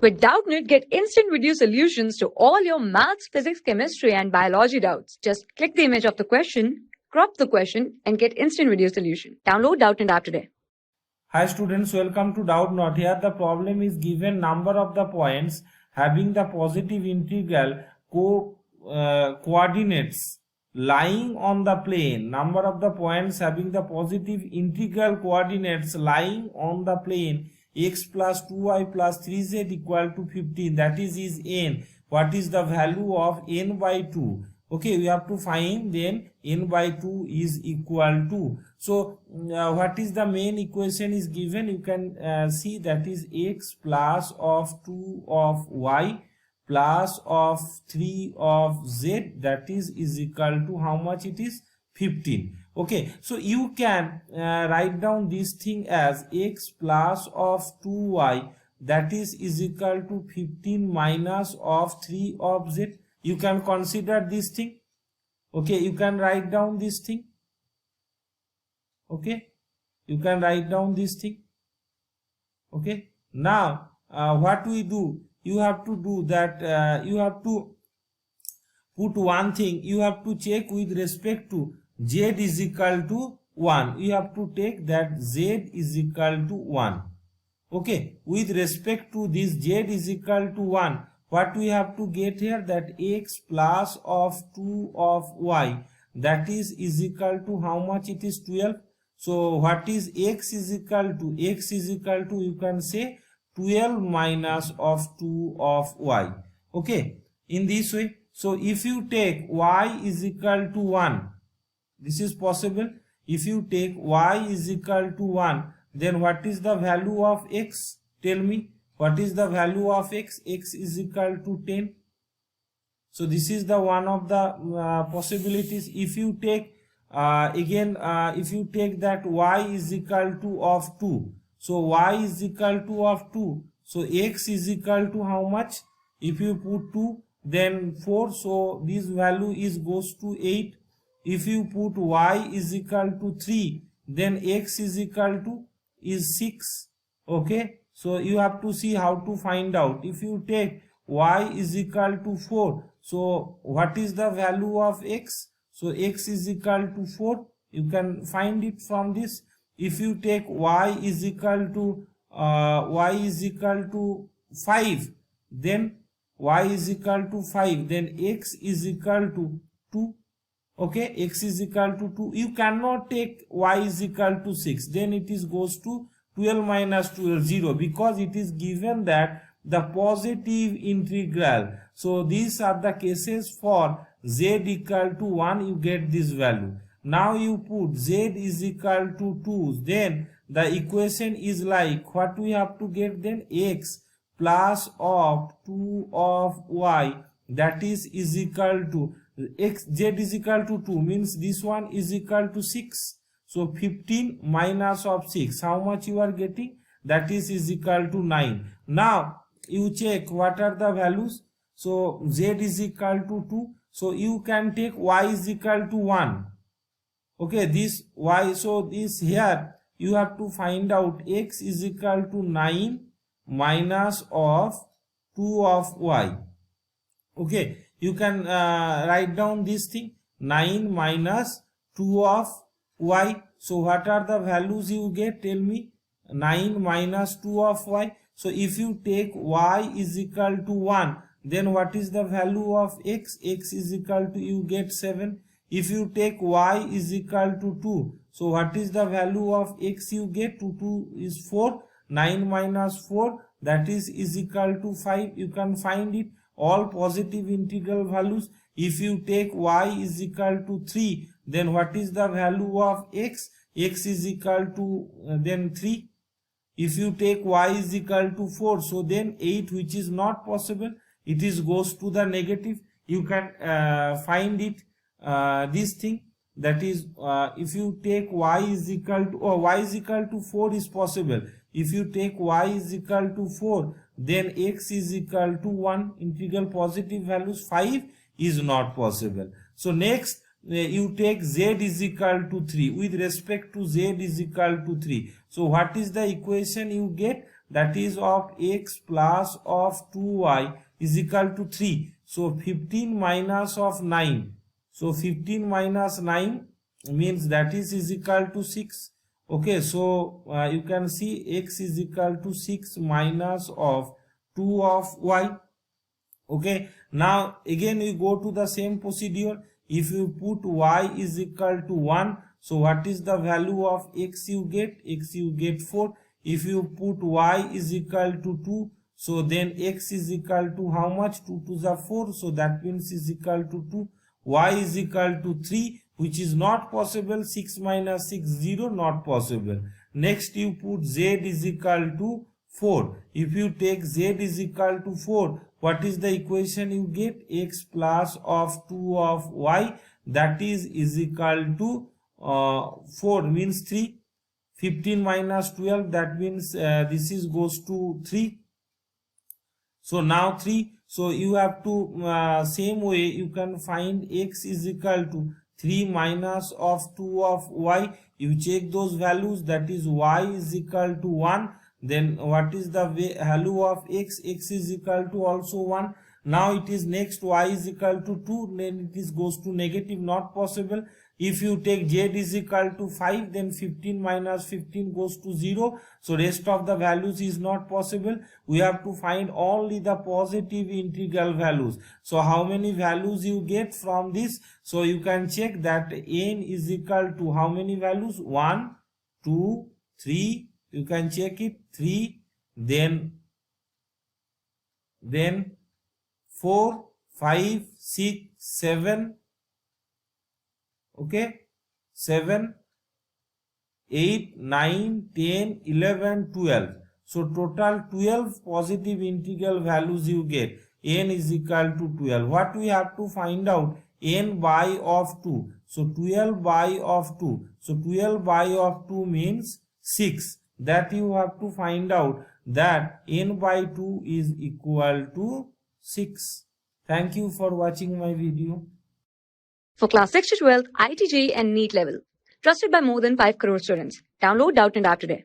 With Doubtnut, get instant video solutions to all your maths, physics, chemistry, and biology doubts. Just click the image of the question, crop the question, and get instant video solution. Download Doubtnut app today. Hi students, welcome to Doubtnut. Here the problem is given number of the points having the positive integral coordinates lying on the plane. Number of the points having the positive integral coordinates lying on the plane x plus 2y plus 3z equal to 15. That is n. What is the value of n by 2? Okay, we have to find then n by 2 is equal to. So what is the main equation is given? You can see that is x plus of 2 of y plus of 3 of z, that is equal to how much it is? 15. Okay, so you can write down this thing as x plus of 2y, that is equal to 15 minus of 3 of z. You can consider this thing. Okay, you can write down this thing. Okay, you can write down this thing. Okay, now what we do, you have to do that, you have to put one thing, you have to check with respect to z is equal to 1. You have to take that z is equal to 1. Okay, with respect to this z is equal to 1, what we have to get here, that x plus of 2 of y, that is equal to how much it is? 12. So what is x is equal to? X is equal to, you can say 12 minus of 2 of y. Okay, in this way. So if you take y is equal to 1, this is possible. If you take y is equal to 1, then what is the value of x? Tell me, what is the value of x? X is equal to 10. So this is the one of the possibilities. If you take if you take that y is equal to of 2, so y is equal to of 2, so x is equal to how much? If you put 2, then 4, so this value is goes to 8. If you put y is equal to 3, then x is equal to is 6. Okay, so you have to see how to find out. If you take y is equal to 4, so what is the value of x? So x is equal to 4. You can find it from this. If you take y is equal to 5, then y is equal to 5, then x is equal to 2. Okay, x is equal to 2. You cannot take y is equal to 6, then it is goes to 12 minus 12, 0, because it is given that the positive integral. So these are the cases for z equal to 1, you get this value. Now you put z is equal to 2, then the equation is like, what we have to get then? X plus of 2 of y, that is equal to x, z is equal to 2, means this one is equal to 6. So 15 minus of 6, how much you are getting? That is equal to 9. Now you check what are the values. So z is equal to 2, so you can take y is equal to 1. Okay, this y, so this here you have to find out x is equal to 9 minus of 2 of y. Okay, you can write down this thing, 9 minus 2 of y. So what are the values you get? Tell me. 9 minus 2 of y. So if you take y is equal to 1, then what is the value of x? X is equal to, you get 7. If you take y is equal to 2, so what is the value of x you get? 2 is 4. 9 minus 4, that is equal to 5. You can find it, all positive integral values. If you take y is equal to 3, then what is the value of x? X is equal to then 3. If you take y is equal to 4, so then 8, which is not possible, it is goes to the negative. You can find it, this thing, that is if you take y is equal to, or y is equal to 4 is possible. If you take y is equal to 4, then x is equal to 1, integral positive values. 5 is not possible. So next you take z is equal to 3. With respect to z is equal to 3, so what is the equation you get? that is of x plus of 2y is equal to 3. So 15 minus of 9. So 15 minus 9 means that is equal to 6. Okay, so you can see x is equal to 6 minus of 2 of y. Okay, now again we go to the same procedure. If you put y is equal to 1, so what is the value of x you get? X you get 4. If you put y is equal to 2, so then x is equal to how much? 2 to the 4, so that means is equal to 2. Y is equal to 3, which is not possible. 6 minus 6, 0, not possible. Next you put z is equal to 4. If you take z is equal to 4, what is the equation you get? X plus of 2 of y, that is equal to 4 means 3. 15 minus 12, that means this is goes to 3. So now 3. So you have to same way you can find x is equal to 3 minus of 2 of y. You check those values, that is y is equal to 1. Then what is the value of x? X is equal to also 1. Now it is next y is equal to 2, then it is goes to negative, not possible. If you take z is equal to 5, then 15 minus 15 goes to 0. So rest of the values is not possible. We have to find only the positive integral values. So how many values you get from this? So you can check that n is equal to how many values? 1, 2, 3. You can check it, 3, then 4, 5, 6, 7. Okay, 7, 8, 9, 10, 11, 12. So total 12 positive integral values you get. N is equal to 12. What we have to find out? N by of 2. So 12 by of 2. So 12 by of 2 means 6. That you have to find out, that n by 2 is equal to 6. Thank you for watching my video. For class 6 to 12, IIT JEE and NEET level. Trusted by more than 5 crore students. Download Doubtnut App today.